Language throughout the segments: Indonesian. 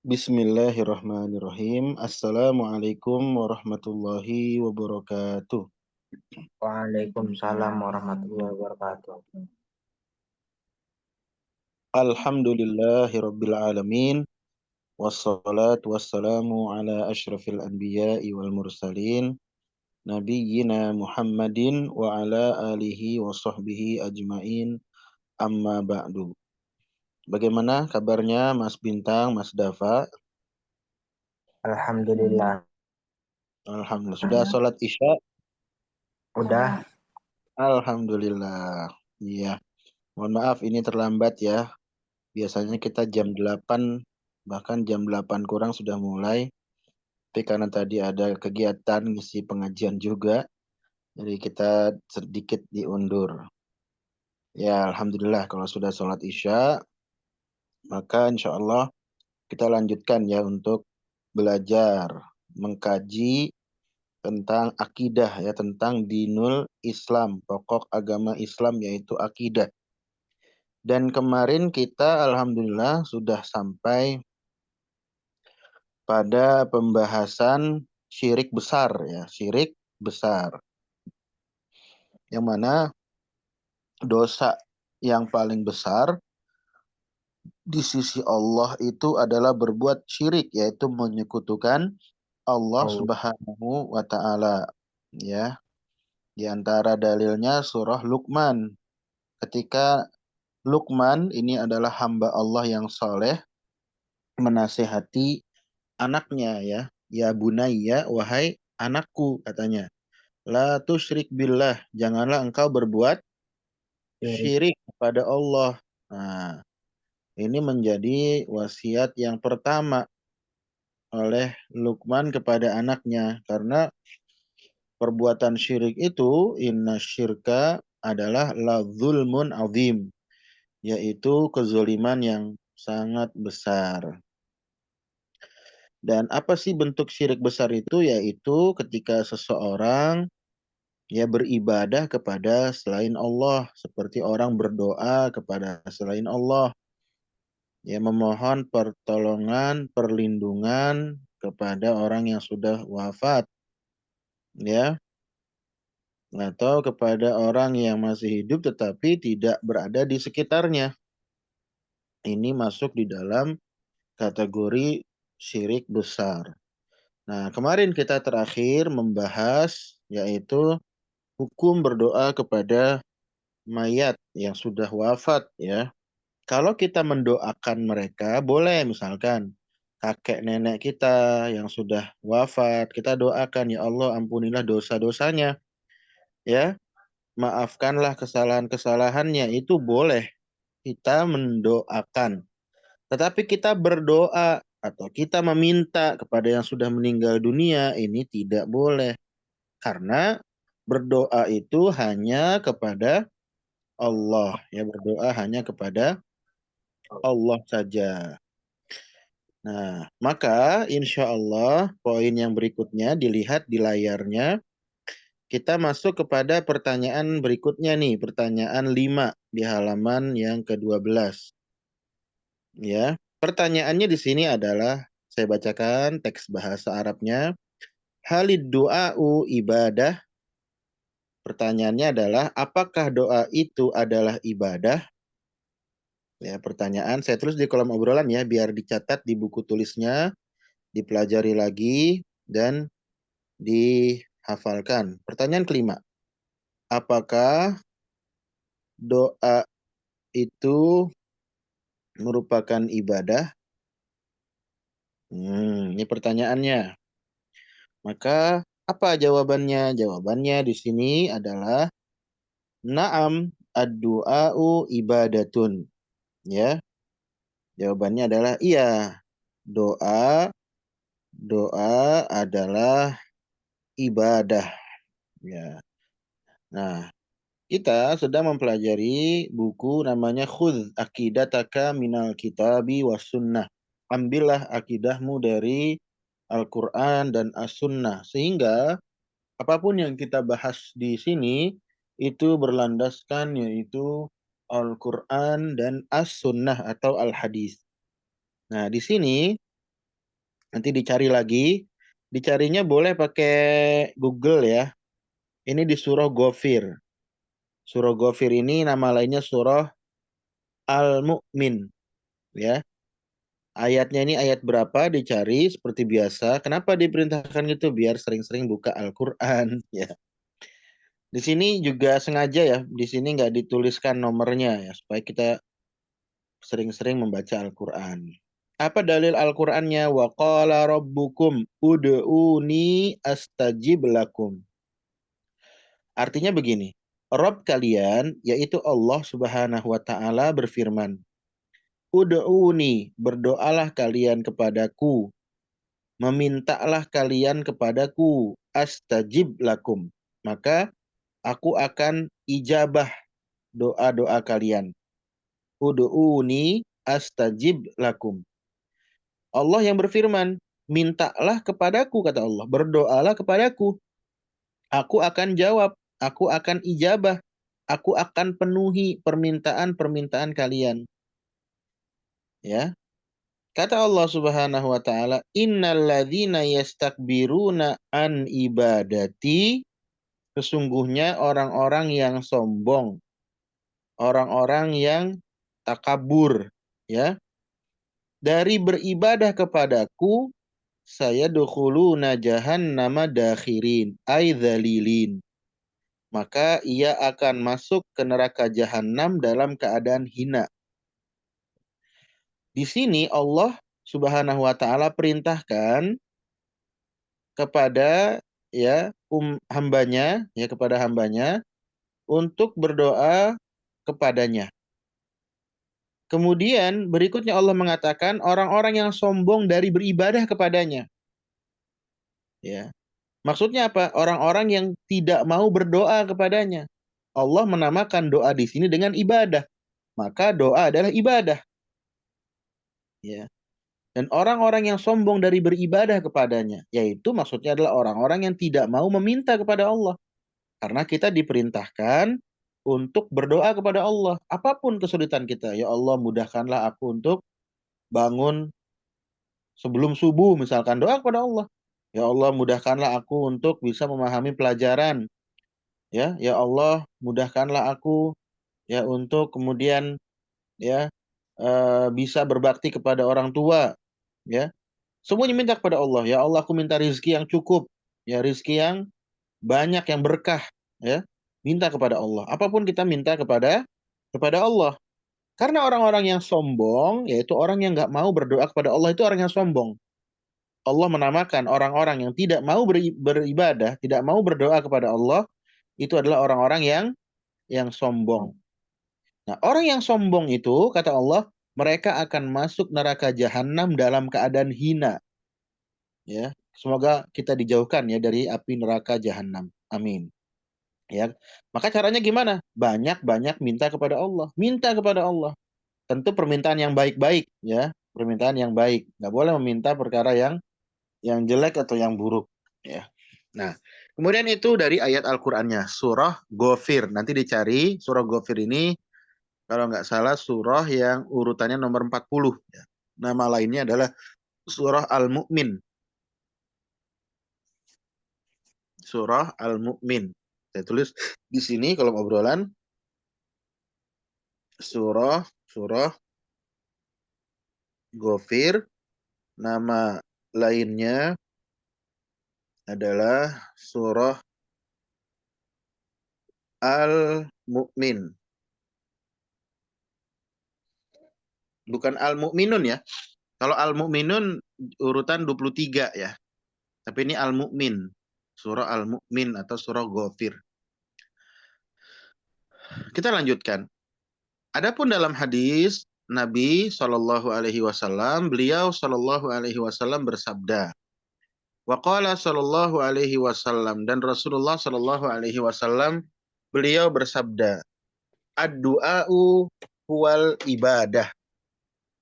Bismillahirrahmanirrahim. Assalamualaikum warahmatullahi wabarakatuh. Waalaikumsalam warahmatullahi wabarakatuh. Alhamdulillahirabbil alamin. Wassalatu wassalamu ala asyrafil anbiya'i wal mursalin. Nabiyyina Muhammadin wa ala alihi wa sahbihi ajmain. Amma ba'du. Bagaimana kabarnya Mas Bintang, Mas Dafa? Alhamdulillah. Alhamdulillah. Sudah sholat Isya? Udah. Alhamdulillah. Iya. Mohon maaf ini terlambat ya. Biasanya kita jam 8, bahkan jam 8 kurang sudah mulai. Tapi karena tadi ada kegiatan ngisi pengajian juga, jadi kita sedikit diundur. Ya, Alhamdulillah kalau sudah sholat Isya, maka insya Allah kita lanjutkan ya untuk belajar, mengkaji tentang akidah ya, tentang dinul Islam, pokok agama Islam yaitu akidah. Dan kemarin kita Alhamdulillah sudah sampai pada pembahasan syirik besar ya, syirik besar. Yang mana dosa yang paling besar di sisi Allah itu adalah berbuat syirik, yaitu menyekutukan Allah Allah. Subhanahu wa taala. Ya, di antara dalilnya surah Luqman. Ketika Luqman ini adalah hamba Allah yang soleh, menasehati anaknya ya, ya bunayya, wahai anakku katanya. La tusyrik billah, janganlah engkau berbuat syirik kepada Allah. Nah, ini menjadi wasiat yang pertama oleh Luqman kepada anaknya. Karena perbuatan syirik itu, inna syirka adalah la zulmun azim. Yaitu kezoliman yang sangat besar. Dan apa sih bentuk syirik besar itu? Yaitu ketika seseorang ya beribadah kepada selain Allah, seperti orang berdoa kepada selain Allah, ya memohon pertolongan, perlindungan kepada orang yang sudah wafat, ya, atau kepada orang yang masih hidup tetapi tidak berada di sekitarnya. Ini masuk di dalam kategori syirik besar. Nah, kemarin kita terakhir membahas yaitu hukum berdoa kepada mayat yang sudah wafat ya. Kalau kita mendoakan mereka, boleh misalkan kakek nenek kita yang sudah wafat, kita doakan, ya Allah ampunilah dosa-dosanya, ya, maafkanlah kesalahan-kesalahannya, itu boleh kita mendoakan. Tetapi kita berdoa atau kita meminta kepada yang sudah meninggal dunia, ini tidak boleh. Karena berdoa itu hanya kepada Allah, ya berdoa hanya kepada Allah saja. Nah, maka insya Allah poin yang berikutnya dilihat di layarnya. Kita masuk kepada pertanyaan berikutnya nih, pertanyaan 5 di halaman yang ke-12. Ya, pertanyaannya di sini adalah, saya bacakan teks bahasa Arabnya. Halid du'a'u ibadah. Pertanyaannya adalah, apakah doa itu adalah ibadah? Ya, pertanyaan saya tulis di kolom obrolan ya, biar dicatat di buku tulisnya, dipelajari lagi, dan dihafalkan. Pertanyaan kelima, apakah doa itu merupakan ibadah? Ini pertanyaannya. Maka apa jawabannya? Jawabannya di sini adalah na'am ad-du'a'u ibadatun. Ya, jawabannya adalah iya. Doa doa adalah ibadah. Ya. Nah, kita sedang mempelajari buku namanya Khudz Aqidataka Minal Kitabi Was Sunnah. Ambillah akidahmu dari Al-Quran dan As-Sunnah. Sehingga apapun yang kita bahas di sini itu berlandaskan yaitu Al-Quran dan As-Sunnah atau Al-Hadis. Nah, di sini Nanti dicari lagi. Dicarinya boleh pakai Google ya. Ini di surah Ghafir. Surah Ghafir ini nama lainnya surah Al-Mu'min ya. Ayatnya ini ayat berapa dicari seperti biasa. Kenapa diperintahkan gitu? Biar sering-sering buka Al-Qur'an ya. Di sini juga sengaja ya, di sini nggak dituliskan nomornya ya, supaya kita sering-sering membaca Al-Qur'an. Apa dalil Al-Qur'annya? Wa qala rabbukum ud'uni astajib lakum. Artinya begini, Rabb kalian, yaitu Allah Subhanahu wa Ta'ala, berfirman, Ud'uni, berdoalah kalian kepadaku, memintalah kalian kepadaku, astajib lakum. Maka aku akan ijabah doa-doa kalian. Ud'uni astajib lakum. Allah yang berfirman, mintalah kepadaku, kata Allah, berdoalah kepadaku. Aku akan jawab, aku akan ijabah, aku akan penuhi permintaan-permintaan kalian. Ya, kata Allah Subhanahu wa taala, "Innalladzina yastakbiruna an ibadati", sesungguhnya orang-orang yang sombong, orang-orang yang takabur, ya, dari beribadah kepadaku, saya dukhuluna jahannama dakhirin, ay dzalilin. Maka ia akan masuk ke neraka jahanam dalam keadaan hina. Di sini Allah Subhanahu wa taala perintahkan kepada hambanya ya, kepada hambanya untuk berdoa kepadanya. Kemudian berikutnya Allah mengatakan orang-orang yang sombong dari beribadah kepadanya. Ya. Maksudnya apa? Orang-orang yang tidak mau berdoa kepadanya. Allah menamakan doa di sini dengan ibadah. Maka doa adalah ibadah. Ya. Dan orang-orang yang sombong dari beribadah kepadanya, yaitu maksudnya adalah orang-orang yang tidak mau meminta kepada Allah. Karena kita diperintahkan untuk berdoa kepada Allah. Apapun kesulitan kita, ya Allah mudahkanlah aku untuk bangun sebelum subuh, misalkan doa kepada Allah. Ya Allah mudahkanlah aku untuk bisa memahami pelajaran. Ya Allah mudahkanlah aku ya untuk kemudian ya bisa berbakti kepada orang tua. Ya, semuanya minta kepada Allah. Ya Allah, aku minta rizki yang cukup. Ya, rizki yang banyak, yang berkah. Ya, minta kepada Allah. Apapun kita minta kepada Allah. Karena orang-orang yang sombong, yaitu orang yang nggak mau berdoa kepada Allah, itu orang yang sombong. Allah menamakan orang-orang yang tidak mau beribadah, tidak mau berdoa kepada Allah, itu adalah orang-orang yang sombong. Nah, orang yang sombong itu, kata Allah, mereka akan masuk neraka jahanam dalam keadaan hina. Ya, semoga kita dijauhkan ya dari api neraka jahanam. Amin. Ya, maka caranya gimana? Banyak-banyak minta kepada Allah. Minta kepada Allah. Tentu permintaan yang baik-baik ya, permintaan yang baik. Nggak boleh meminta perkara yang jelek atau yang buruk ya. Nah, kemudian itu dari ayat Al-Qur'annya, surah Ghafir. Nanti dicari surah Ghafir ini kalau nggak salah surah yang urutannya nomor 40 ya. Nama lainnya adalah surah Al-Mu'min. Surah Al-Mu'min. Saya tulis di sini kalau obrolan surah Ghafir, nama lainnya adalah surah Al-Mu'min. Bukan Al-Mu'minun ya. Kalau Al-Mu'minun urutan 23 ya. Tapi ini Al-Mu'min. Surah Al-Mu'min atau surah Ghafir. Kita lanjutkan. Adapun dalam hadis Nabi Shallallahu Alaihi Wasallam, beliau Shallallahu Alaihi Wasallam bersabda, Waqala Shallallahu Alaihi Wasallam, dan Rasulullah Shallallahu Alaihi Wasallam beliau bersabda, ad-du'a'u huwal ibadah.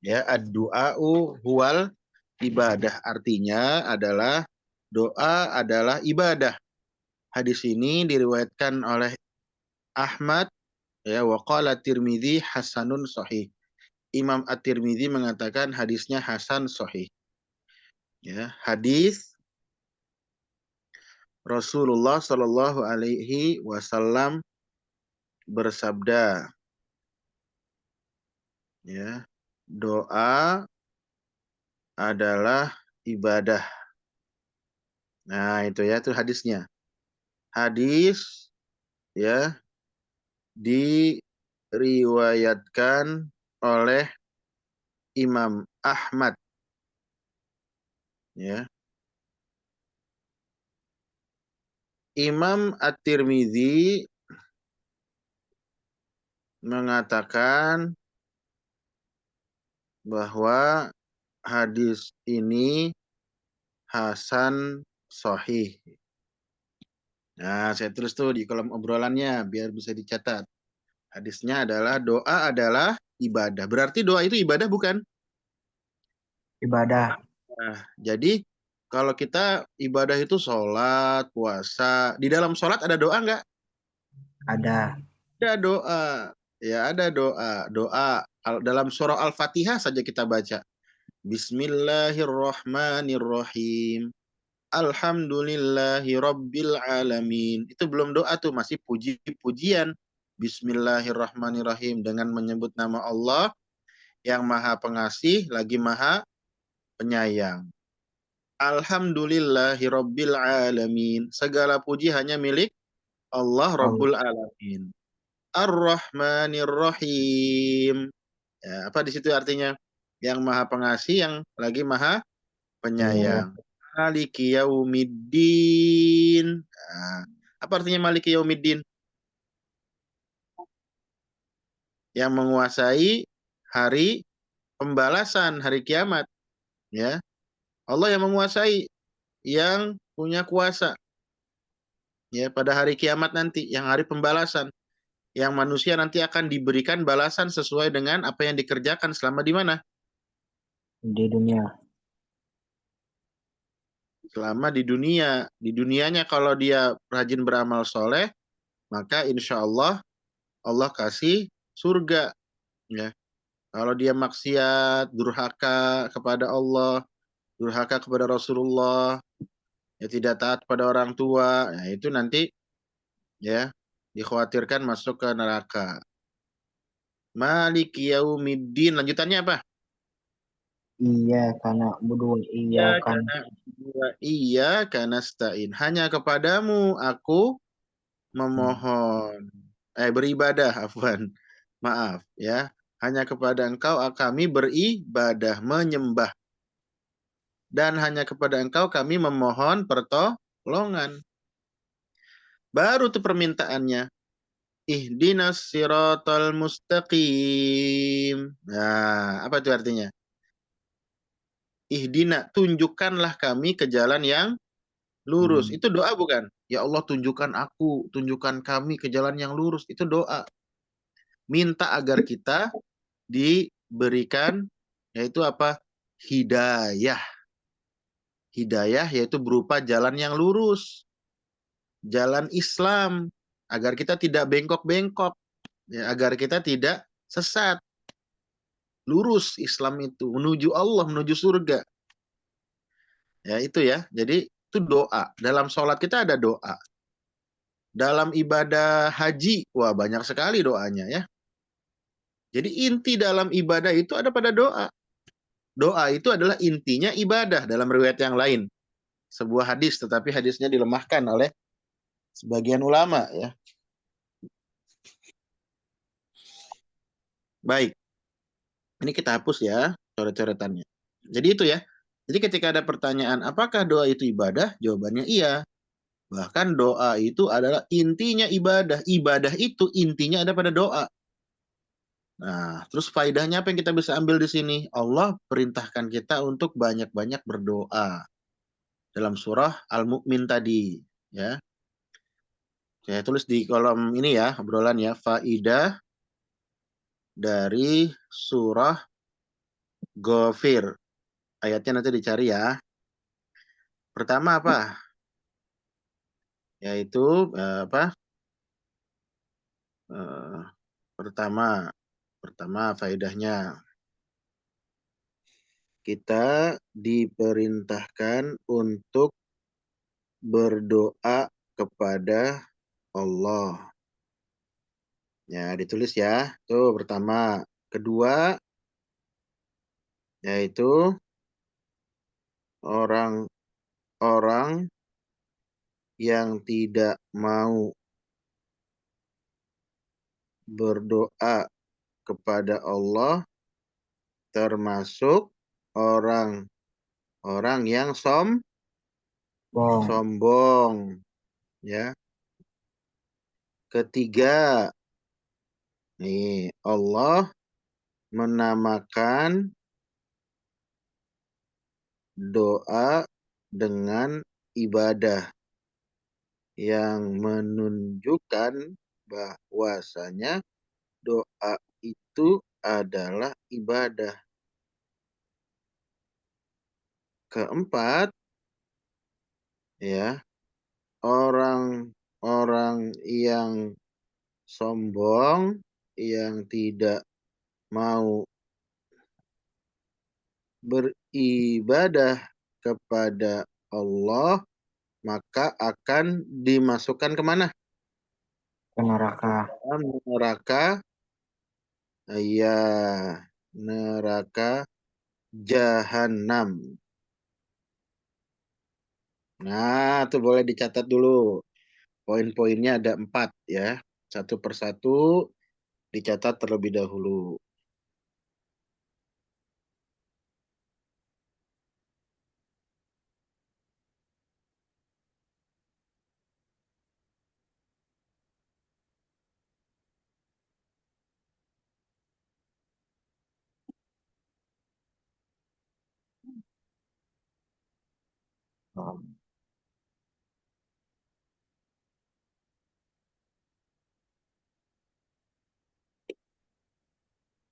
Ya, ad-du'a'u huwal ibadah, artinya adalah doa adalah ibadah. Hadis ini diriwayatkan oleh Ahmad ya, waqala Tirmidzi hasanun sahih. Imam At-Tirmidzi mengatakan hadisnya hasan sahih. Ya, hadis Rasulullah Shallallahu Alaihi Wasallam bersabda, ya, doa adalah ibadah. Nah, itu ya, itu hadisnya. Hadis ya diriwayatkan oleh Imam Ahmad, ya. Imam At-Tirmidzi mengatakan bahwa hadis ini hasan sahih. Nah, saya tulis tuh di kolom obrolannya biar bisa dicatat. Hadisnya adalah doa adalah ibadah. Berarti doa itu ibadah bukan? Ibadah. Nah, jadi kalau kita ibadah itu sholat, puasa. Di dalam sholat ada doa nggak? Ada. Ada doa. Ya ada doa. Doa. Dalam surah Al-Fatihah saja kita baca. Bismillahirrahmanirrahim. Alhamdulillahi Rabbil Alamin. Itu belum doa tuh, masih puji-pujian. Bismillahirrahmanirrahim. Dengan menyebut nama Allah yang maha pengasih, lagi maha penyayang. Alhamdulillahi Rabbil Alamin. Segala puji hanya milik Allah Allah. Rabbul Alamin. Ar-Rahmanir-Rahim. Ya, apa di situ artinya? Yang maha pengasih, yang lagi maha Penyayang. penyayang. Maliki yaumiddin. Nah, apa artinya Maliki yaumiddin? Yang menguasai hari pembalasan, hari kiamat. Ya, Allah yang menguasai, yang punya kuasa. Ya, pada hari kiamat nanti, yang hari pembalasan, yang manusia nanti akan diberikan balasan sesuai dengan apa yang dikerjakan selama di mana? Di dunia. Selama di dunia. Di dunianya kalau dia rajin beramal soleh, maka insya Allah Allah kasih surga. Ya. Kalau dia maksiat, durhaka kepada Allah, durhaka kepada Rasulullah, ya tidak taat pada orang tua, ya itu nanti ya dikhawatirkan masuk ke neraka. Maliki yaumiddin. Lanjutannya apa? Iya karena bodoh. Iya Ya, kan. karena iya karena stain. Hanya kepadamu aku memohon. Beribadah, afwan. Maaf ya. Hanya kepada engkau kami beribadah, menyembah. Dan hanya kepada engkau kami memohon pertolongan. Baru tuh permintaannya. Ihdinas siratal mustaqim. Nah, apa itu artinya? Ihdina, tunjukkanlah kami ke jalan yang lurus. Hmm. Itu doa bukan? Ya Allah, tunjukkan aku, tunjukkan kami ke jalan yang lurus. Itu doa. Minta agar kita diberikan, yaitu apa? Hidayah. Hidayah yaitu berupa jalan yang lurus. Jalan Islam. Agar kita tidak bengkok-bengkok. Ya, agar kita tidak sesat. Lurus Islam itu. Menuju Allah, menuju surga. Ya itu ya. Jadi itu doa. Dalam sholat kita ada doa. Dalam ibadah haji, wah banyak sekali doanya ya. Jadi inti dalam ibadah itu ada pada doa. Doa itu adalah intinya ibadah dalam riwayat yang lain. Sebuah hadis, tetapi hadisnya dilemahkan oleh sebagian ulama ya. Baik, ini kita hapus ya coret-coretannya. Jadi itu ya. Jadi ketika ada pertanyaan, apakah doa itu ibadah? Jawabannya iya. Bahkan doa itu adalah intinya ibadah. Ibadah itu intinya ada pada doa. Nah, terus faedahnya apa yang kita bisa ambil di sini? Allah perintahkan kita untuk banyak-banyak berdoa dalam surah Al-Mu'min tadi, ya. Saya tulis di kolom ini ya, obrolan ya, faidah dari surah Ghafir. Ayatnya nanti dicari ya. Pertama apa? Yaitu apa? Eh, pertama, pertama faedahnya kita diperintahkan untuk berdoa kepada Allah. Ya, ditulis ya. Tuh pertama. Kedua, yaitu orang-orang yang tidak mau berdoa kepada Allah termasuk orang-orang yang Bong. sombong, ya. Ketiga, nih Allah menamakan doa dengan ibadah yang menunjukkan bahwasanya doa itu adalah ibadah. Keempat, ya, orang-orang yang sombong, yang tidak mau beribadah kepada Allah, maka akan dimasukkan kemana? Ke neraka. Neraka, ya, neraka jahanam. Nah, itu boleh dicatat dulu. Poin-poinnya ada 4 ya. Satu persatu dicatat terlebih dahulu.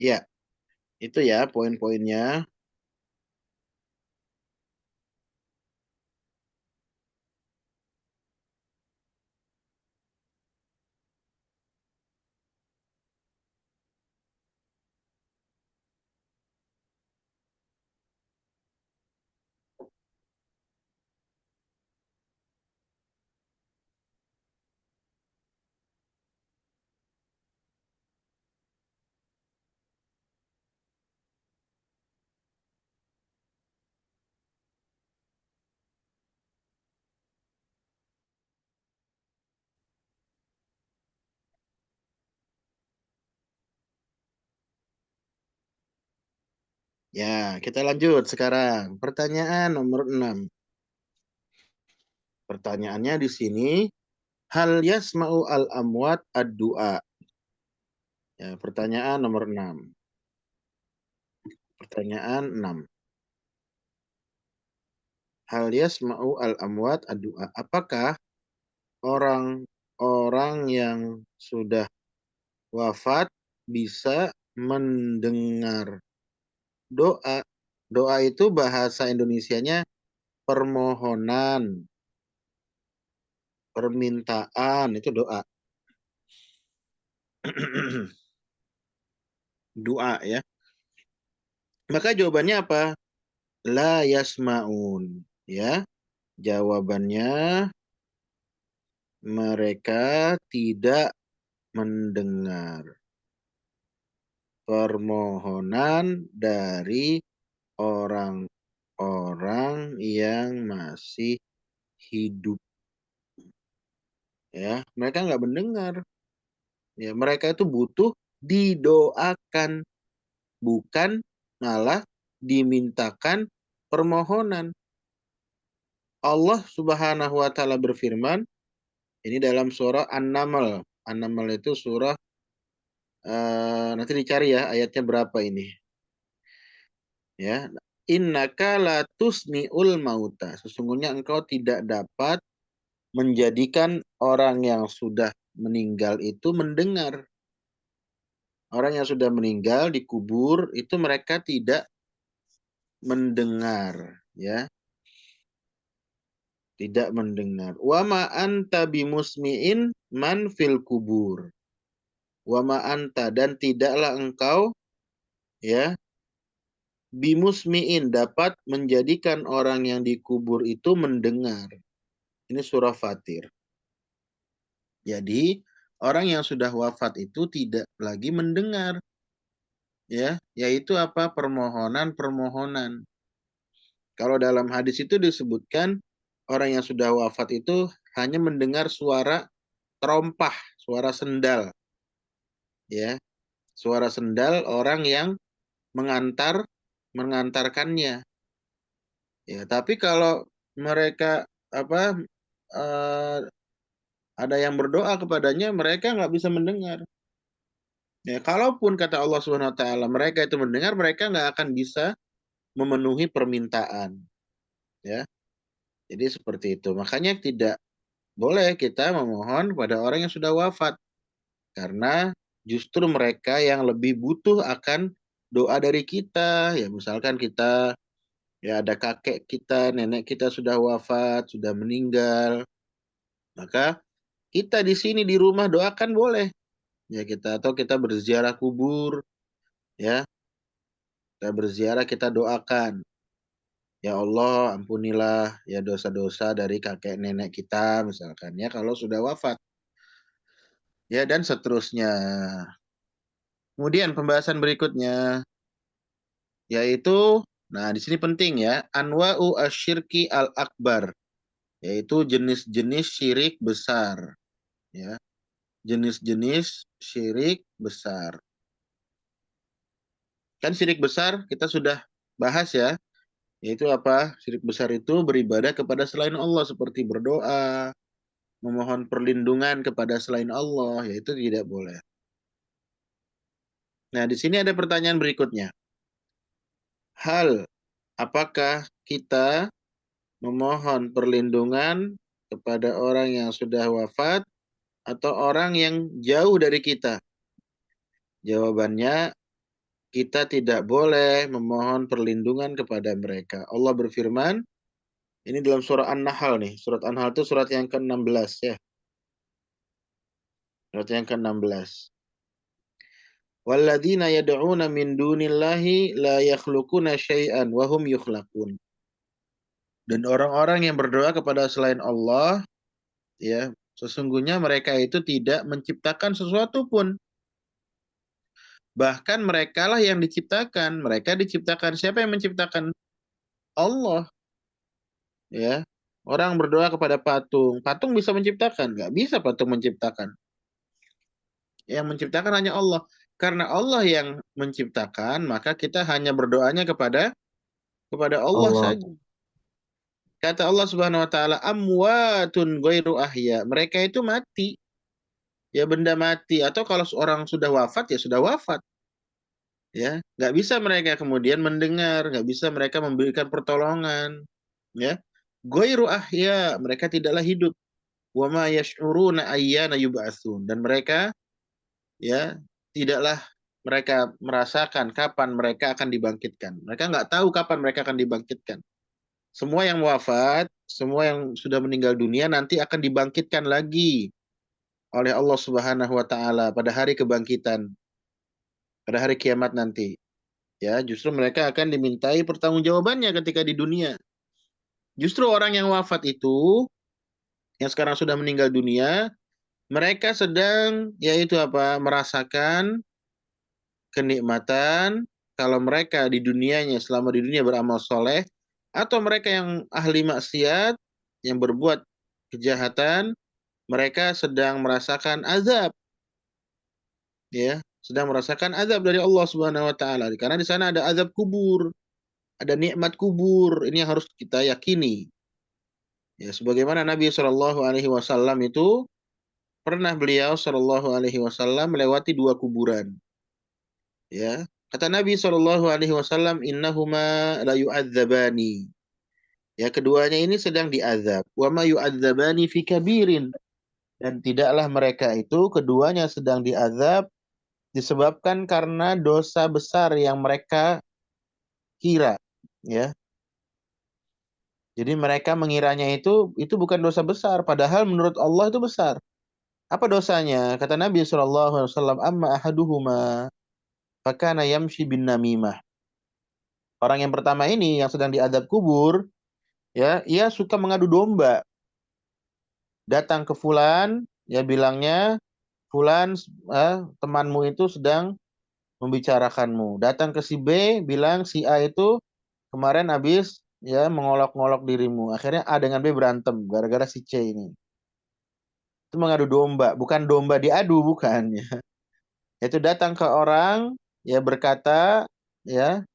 Ya, itu ya poin-poinnya. Ya, kita lanjut sekarang. Pertanyaan nomor 6. Pertanyaannya di sini, hal yasma'u al-amwat ad-du'a? Ya, pertanyaan nomor 6. Pertanyaan 6. Hal yasma'u al-amwat ad-du'a? Apakah orang-orang yang sudah wafat bisa mendengar doa? Doa itu bahasa Indonesianya permohonan, permintaan, itu doa. Doa ya. Maka jawabannya apa? La yasmaun. Ya, jawabannya mereka tidak mendengar permohonan dari orang-orang yang masih hidup. Ya, mereka nggak mendengar. Ya, mereka itu butuh didoakan, bukan malah dimintakan permohonan. Allah Subhanahu wa taala berfirman, ini dalam surah An-Naml. An-Naml itu surah, nanti dicari ya ayatnya berapa ini. Ya, innaka la tusmi'ul mauta. Sesungguhnya engkau tidak dapat menjadikan orang yang sudah meninggal itu mendengar. Orang yang sudah meninggal dikubur itu mereka tidak mendengar, ya. Tidak mendengar. Wa ma anta bimusmi'in man fil kubur. Wa ma anta, dan tidaklah engkau, ya, bimusmi'in, dapat menjadikan orang yang dikubur itu mendengar. Ini surah Fatir. Jadi orang yang sudah wafat itu tidak lagi mendengar, ya, yaitu apa? Permohonan-permohonan. Kalau dalam hadis itu disebutkan orang yang sudah wafat itu hanya mendengar suara terompah, suara sendal, ya, suara sendal orang yang mengantarkannya. Ya, tapi kalau mereka apa eh, ada yang berdoa kepadanya, mereka nggak bisa mendengar. Ya, kalaupun kata Allah Subhanahu Wa Taala mereka itu mendengar, mereka nggak akan bisa memenuhi permintaan. Ya, jadi seperti itu. Makanya tidak boleh kita memohon kepada orang yang sudah wafat, karena justru mereka yang lebih butuh akan doa dari kita. Ya, misalkan kita ya ada kakek kita, nenek kita sudah wafat, sudah meninggal, maka kita di sini di rumah doakan boleh. Ya kita atau kita berziarah kubur, ya. Kita berziarah, kita doakan. Ya Allah, ampunilah ya dosa-dosa dari kakek nenek kita misalkan ya kalau sudah wafat. Ya dan seterusnya. Kemudian pembahasan berikutnya yaitu nah di sini penting ya, anwa'u asyirki al-akbar, yaitu jenis-jenis syirik besar, ya. Jenis-jenis syirik besar. Kan syirik besar kita sudah bahas ya, yaitu apa? Syirik besar itu beribadah kepada selain Allah seperti berdoa, memohon perlindungan kepada selain Allah, yaitu tidak boleh. Nah, di sini ada pertanyaan berikutnya. Apakah kita memohon perlindungan kepada orang yang sudah wafat atau orang yang jauh dari kita? Jawabannya, kita tidak boleh memohon perlindungan kepada mereka. Allah berfirman, ini dalam surah An-Nahl nih. Surat An-Nahl itu surat yang ke-16 ya. Surat yang ke-16. Walladzina yad'una min dunillahi la yakhluquna syai'an wa hum yukhlaqun. Dan orang-orang yang berdoa kepada selain Allah, ya, sesungguhnya mereka itu tidak menciptakan sesuatu pun. Bahkan merekalah yang diciptakan. Mereka diciptakan. Siapa yang menciptakan? Allah, ya. Orang berdoa kepada patung. Patung bisa menciptakan? Nggak bisa patung menciptakan. Yang menciptakan hanya Allah. Karena Allah yang menciptakan, maka kita hanya berdoanya kepada Allah Allah. saja. Kata Allah Subhanahu wa taala, amwatun ghairu ahya. Mereka itu mati. Ya benda mati, atau kalau seorang sudah wafat ya sudah wafat. Ya, nggak bisa mereka kemudian mendengar, nggak bisa mereka memberikan pertolongan. Ya. Ghairu ahya, mereka tidaklah hidup. Wa ma yash'uruna ayyana yub'atsun. Dan mereka ya tidaklah mereka merasakan kapan mereka akan dibangkitkan. Mereka nggak tahu kapan mereka akan dibangkitkan. Semua yang wafat, semua yang sudah meninggal dunia nanti akan dibangkitkan lagi oleh Allah Subhanahu wa taala pada hari kebangkitan, pada hari kiamat nanti. Ya, justru mereka akan dimintai pertanggungjawabannya ketika di dunia. Justru orang yang wafat itu, yang sekarang sudah meninggal dunia, mereka sedang yaitu apa? Merasakan kenikmatan kalau mereka di dunianya selama di dunia beramal soleh, atau mereka yang ahli maksiat yang berbuat kejahatan, mereka sedang merasakan azab, ya, sedang merasakan azab dari Allah Subhanahu wa taala, karena di sana ada azab kubur, ada nikmat kubur. Ini yang harus kita yakini, ya, sebagaimana Nabi Shallallahu alaihi wasallam itu pernah beliau Shallallahu alaihi wasallam melewati dua kuburan. Ya, kata Nabi Shallallahu Alaihi Wasallam, innahuma la yu'adzabani. Ya, keduanya ini sedang diazab. Wa ma yu'adzabani fi kabirin. Dan tidaklah mereka itu keduanya sedang diazab disebabkan karena dosa besar yang mereka kira. Ya, jadi mereka mengiranya itu bukan dosa besar, padahal menurut Allah itu besar. Apa dosanya? Kata Nabi Shallallahu Alaihi Wasallam, amma ahaduhuma fakana yamshi bin namimah. Orang yang pertama ini yang sedang diadab kubur, ya, ia suka mengadu domba. Datang ke fulan, ya bilangnya, fulan, temanmu itu sedang membicarakanmu. Datang ke si B, bilang si A itu kemarin habis ya mengolok-ngolok dirimu. Akhirnya A dengan B berantem gara-gara si C ini. Itu mengadu domba, bukan domba diadu, bukan ya. Itu datang ke orang, ya berkata, ya,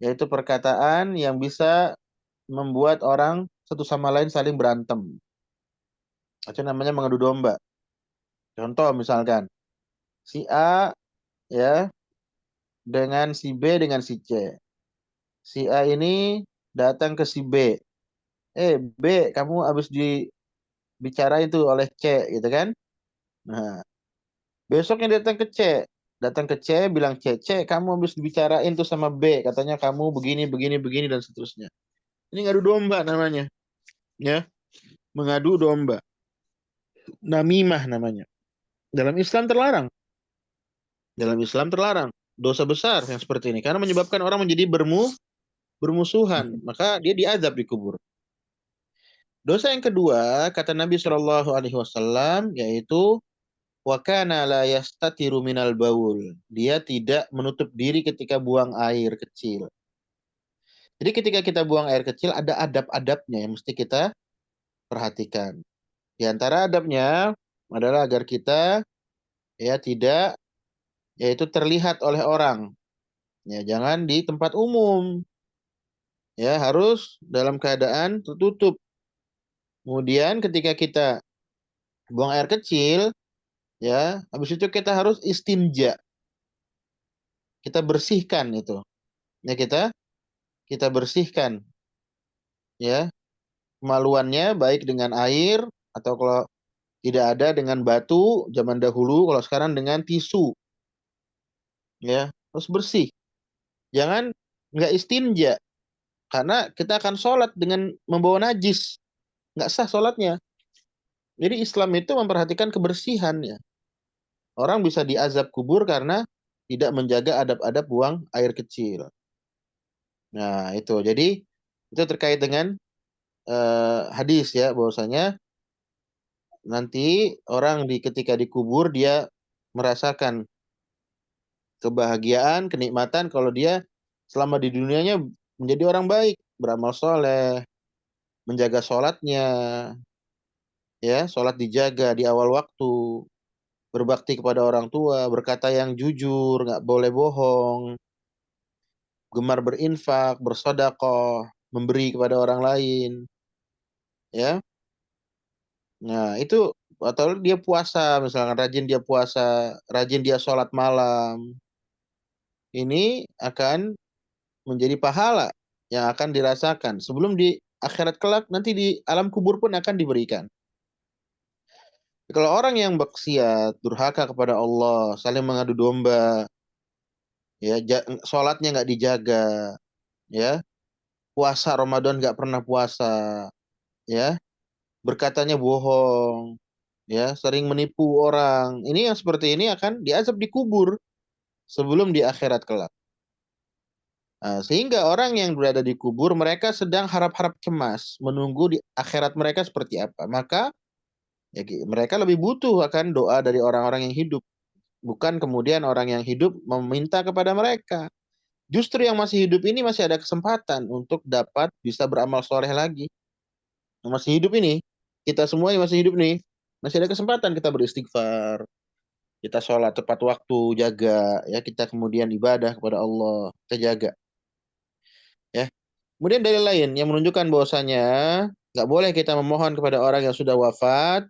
yaitu perkataan yang bisa membuat orang satu sama lain saling berantem. Itu namanya mengadu domba. Contoh misalkan, si A ya dengan si B dengan si C. Si A ini datang ke si B. B, kamu habis dibicarain tuh oleh C, gitu kan? Nah, besoknya datang ke C. Datang ke C, bilang C, kamu habis dibicarain tuh sama B. Katanya kamu begini, begini, begini, dan seterusnya. Ini ngadu domba namanya. Ya, mengadu domba. Namimah namanya. Dalam Islam terlarang. Dalam Islam terlarang. Dosa besar yang seperti ini. Karena menyebabkan orang menjadi bermusuhan. Maka dia diazab di kubur. Dosa yang kedua, kata Nabi Shallallahu Alaihi Wasallam, yaitu wakana la yastatiru minal baul. Dia tidak menutup diri ketika buang air kecil. Jadi ketika kita buang air kecil ada adab-adabnya yang mesti kita perhatikan. Di antara adabnya adalah agar kita ya tidak yaitu terlihat oleh orang. Ya, jangan di tempat umum. Ya, harus dalam keadaan tertutup. Kemudian ketika kita buang air kecil, ya, habis itu kita harus istinja. Kita bersihkan itu. Ya, kita bersihkan ya kemaluannya baik dengan air atau kalau tidak ada dengan batu zaman dahulu, kalau sekarang dengan tisu ya, harus bersih. Jangan nggak istinja karena kita akan sholat dengan membawa najis, nggak sah sholatnya. Jadi Islam itu memperhatikan kebersihan ya. Orang bisa diazab kubur karena tidak menjaga adab-adab buang air kecil. Nah itu jadi itu terkait dengan hadis ya, bahwasanya nanti orang ketika dikubur dia merasakan kebahagiaan, kenikmatan kalau dia selama di dunianya menjadi orang baik, beramal soleh, menjaga sholatnya, ya, sholat dijaga di awal waktu, berbakti kepada orang tua, berkata yang jujur, nggak boleh bohong, gemar berinfak, bersodakoh, memberi kepada orang lain, ya. Nah, itu atau dia puasa, misalkan rajin dia puasa, rajin dia sholat malam, ini akan menjadi pahala yang akan dirasakan sebelum di akhirat kelak nanti di alam kubur pun akan diberikan. Kalau orang yang maksiat, durhaka kepada Allah, saling mengadu domba, ya, sholatnya nggak dijaga, ya, puasa Ramadan nggak pernah puasa, ya, berkatanya bohong, ya, sering menipu orang. Ini yang seperti ini akan diazab di kubur sebelum di akhirat kelak. Nah, sehingga orang yang berada di kubur mereka sedang harap-harap cemas menunggu di akhirat mereka seperti apa. Maka ya, mereka lebih butuh akan doa dari orang-orang yang hidup. Bukan kemudian orang yang hidup meminta kepada mereka. Justru yang masih hidup ini masih ada kesempatan untuk dapat bisa beramal soleh lagi. Yang masih hidup ini, kita semua yang masih hidup nih, masih ada kesempatan kita beristighfar, kita sholat tepat waktu, jaga, ya, kita kemudian ibadah kepada Allah, kita jaga. Ya. Kemudian dalil lain yang menunjukkan bahwasanya nggak boleh kita memohon kepada orang yang sudah wafat,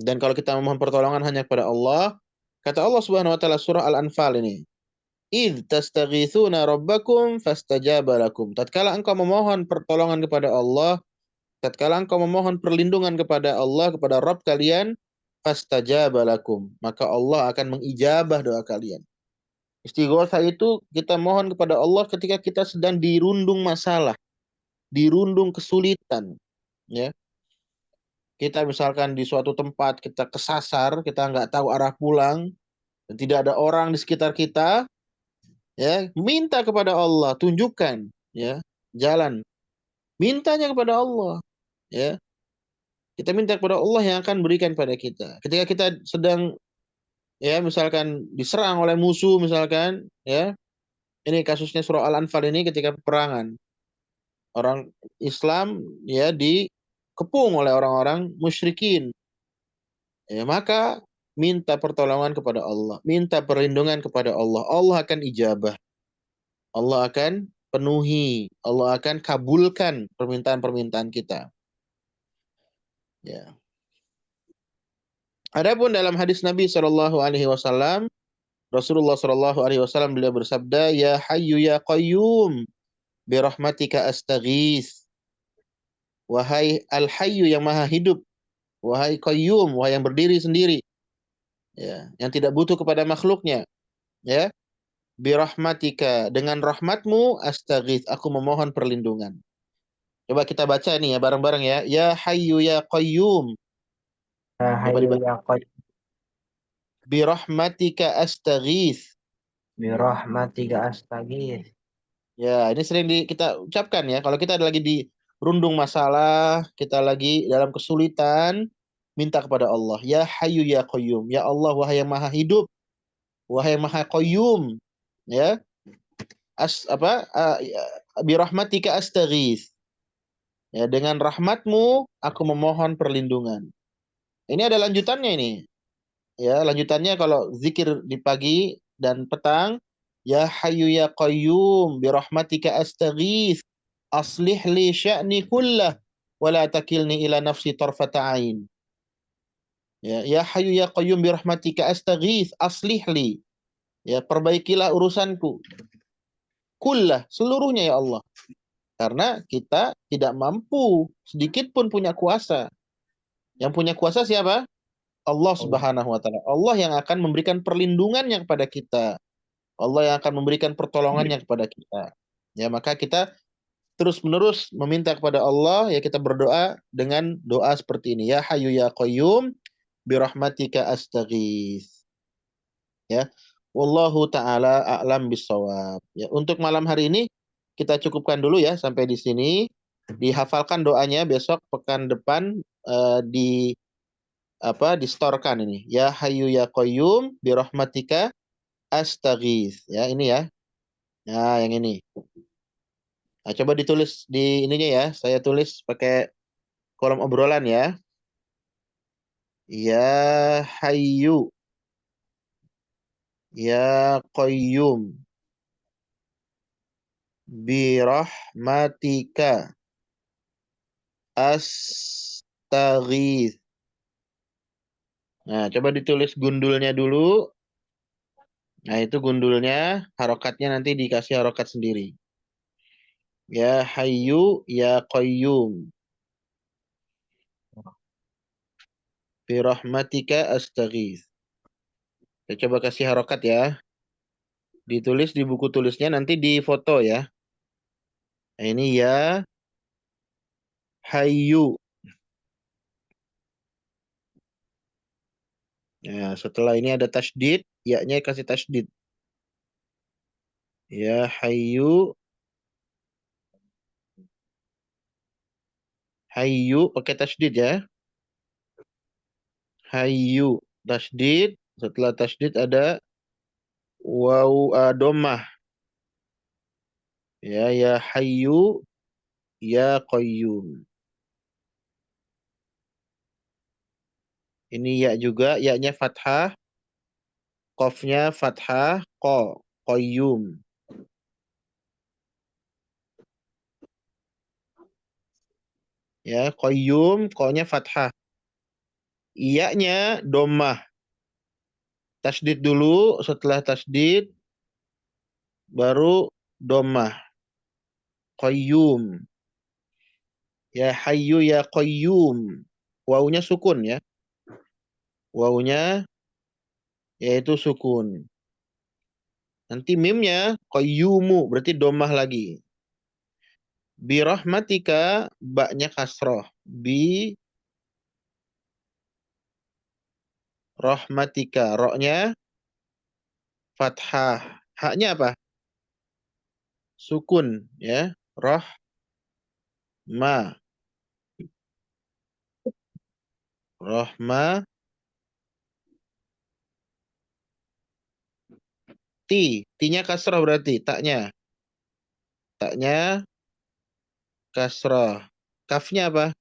dan kalau kita memohon pertolongan hanya kepada Allah, kata Allah Subhanahu wa taala surah Al-Anfal ini, "Id tastaghitsuna rabbakum fastajaba lakum." Tatkala engkau memohon pertolongan kepada Allah, tatkala engkau memohon perlindungan kepada Allah, kepada Rabb kalian, fastajaba lakum, maka Allah akan mengijabah doa kalian. Istighotsah itu kita mohon kepada Allah ketika kita sedang dirundung masalah, dirundung kesulitan, ya. Kita misalkan di suatu tempat kita kesasar, kita nggak tahu arah pulang, dan tidak ada orang di sekitar kita, Ya, minta kepada Allah, tunjukkan ya jalan. Mintanya kepada Allah, ya. Kita minta kepada Allah yang akan berikan pada kita. Ketika kita sedang ya misalkan diserang oleh musuh misalkan, ya. Ini kasusnya surah Al-Anfal ini ketika peperangan. Orang Islam ya dikepung oleh orang-orang musyrikin. Ya, maka minta pertolongan kepada Allah, minta perlindungan kepada Allah. Allah akan ijabah. Allah akan penuhi, Allah akan kabulkan permintaan-permintaan kita. Ya. Adapun dalam hadis Nabi Shallallahu Alaihi Wasallam, Rasulullah Shallallahu Alaihi Wasallam beliau bersabda, Ya Hayyu Ya Qayyum, birahmatika astaghith. Wahai Al Hayyu yang Maha Hidup, wahai Qayyum, wahai yang berdiri sendiri, ya, yang tidak butuh kepada makhluknya, ya. Birahmatika, dengan rahmatmu astaghith, aku memohon perlindungan. Coba kita baca nih ya bareng-bareng ya. Ya Hayyu Ya Qayyum. Ya Coba Hayyu dibaca. Ya Qayyum, Birahmatika astaghith. birahmatika astaghith. Ya, ini sering kita ucapkan ya. Kalau kita lagi di rundung masalah, kita lagi dalam kesulitan, minta kepada Allah. Ya Hayyu Ya Qayyum. Ya Allah, wahai yang Maha Hidup, wahai yang Maha Qayyum. Ya, birahmatika astaghith. Ya, dengan rahmatmu aku memohon perlindungan. Ini ada lanjutannya ini. Ya, lanjutannya kalau zikir di pagi dan petang, ya Hayyu Ya Qayyum bi rahmatika astaghits aslih li sya'ni kullah wa la takilni ila nafsi tarfata ain. Ya, ya Hayyu Ya Qayyum bi rahmatika astaghits aslih li. Ya, perbaikilah urusanku. Kullah, seluruhnya ya Allah. Karena kita tidak mampu sedikit pun punya kuasa. Yang punya kuasa siapa? Allah Allah. Subhanahu wa taala. Allah yang akan memberikan perlindungannya kepada kita. Allah yang akan memberikan pertolongannya kepada kita. Ya, maka kita terus-menerus meminta kepada Allah, ya kita berdoa dengan doa seperti ini. Ya Hayyu Ya Qayyum birahmatika astaghits. Ya. Wallahu taala a'lam bissawab. Ya, untuk malam hari ini kita cukupkan dulu ya sampai di sini. Dihafalkan doanya besok pekan depan di apa distorkan ini. Ya Hayyu Ya Qayyum birahmatika astaghits. Ya, ini ya. Nah, yang ini. Nah, coba ditulis di ininya ya. Saya tulis pakai kolom obrolan ya. Ya Hayyu, Ya Qayyum, birahmatika astaghith. Nah, coba ditulis gundulnya dulu. Nah, itu gundulnya, harokatnya nanti dikasih harokat sendiri. Ya Hayyu, Ya Qayyum, birahmatika astaghith. Saya coba kasih harokat ya. Ditulis di buku tulisnya, nanti di foto ya. Nah, ini ya Hayyu. Ya, setelah ini ada tasdid, ya-nya kasih tasdid. Ya Hayyu, Hayyu pakai tasdid ya. Hayyu, tasdid. Setelah tasdid ada waw domah. Ya Hayyu, Ya Qayyum. Ini ya juga, ya-nya fathah, qafnya fathah, Qayyum. Ya, Qayyum, qa-nya fathah. Iya-nya domah. Tasdid dulu, setelah tasdid baru domah. Qayyum. Ya Hayyu Ya Qayyum. Wawunya sukun ya. Wawunya yaitu sukun. Nanti mimnya qayyumu berarti domah lagi. Bi rahmatika baknya kasroh. Bi rahmatika roknya fathah. Haknya apa? sukun ya. Rohma. Rohma. T-nya kasrah berarti taknya. Taknya kasrah. Kafnya apa?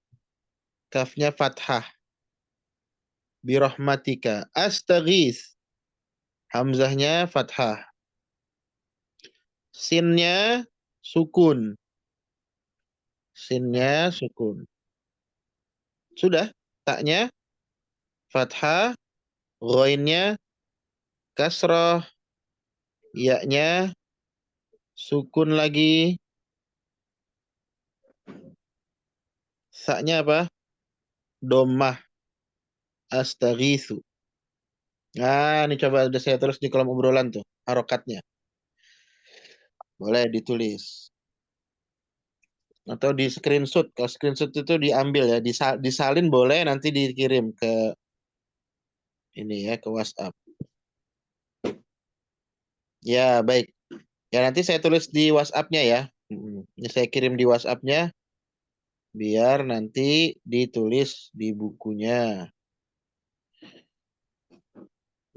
Kafnya fathah. Birahmatika. Astaghis. Hamzahnya fathah. Sinnya sukun. Sinnya sukun. Sudah. Taknya fathah. Ghainnya kasrah. Ya-nya sukun lagi. Sa-nya apa? Dommah. Astaghisu. Nah, ini coba udah saya tulis di kolom obrolan tuh. Harokatnya. Boleh ditulis. Atau di screenshot. Kalau screenshot itu diambil ya. Disalin boleh, nanti dikirim ke ini ya, ke WhatsApp. Ya, baik. Ya, nanti saya tulis di WhatsApp-nya ya. Ini saya kirim di WhatsApp-nya. Biar nanti ditulis di bukunya.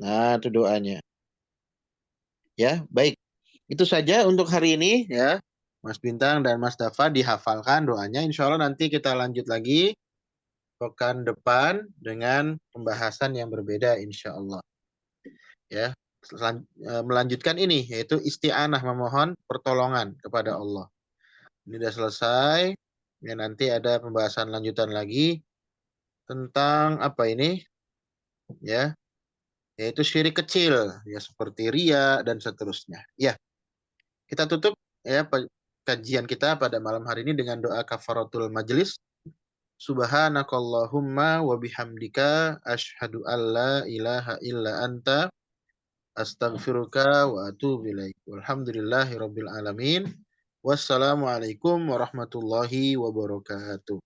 Nah, itu doanya. Ya, baik. Itu saja untuk hari ini ya. Mas Bintang dan Mas Dafa dihafalkan doanya. Insya Allah nanti kita lanjut lagi pekan depan dengan pembahasan yang berbeda insya Allah. Ya, melanjutkan ini yaitu isti'anah, memohon pertolongan kepada Allah. Ini sudah selesai. Ya, nanti ada pembahasan lanjutan lagi tentang apa ini? Ya, yaitu syirik kecil ya seperti ria dan seterusnya. Ya, kita tutup ya kajian kita pada malam hari ini dengan doa kafaratul majelis. Subhanakallahumma wa bihamdika asyhadu alla ilaha illa anta astaghfiruka wa atubu ilaik. Walhamdulillahi rabbil alamin. Wassalamualaikum warahmatullahi wabarakatuh.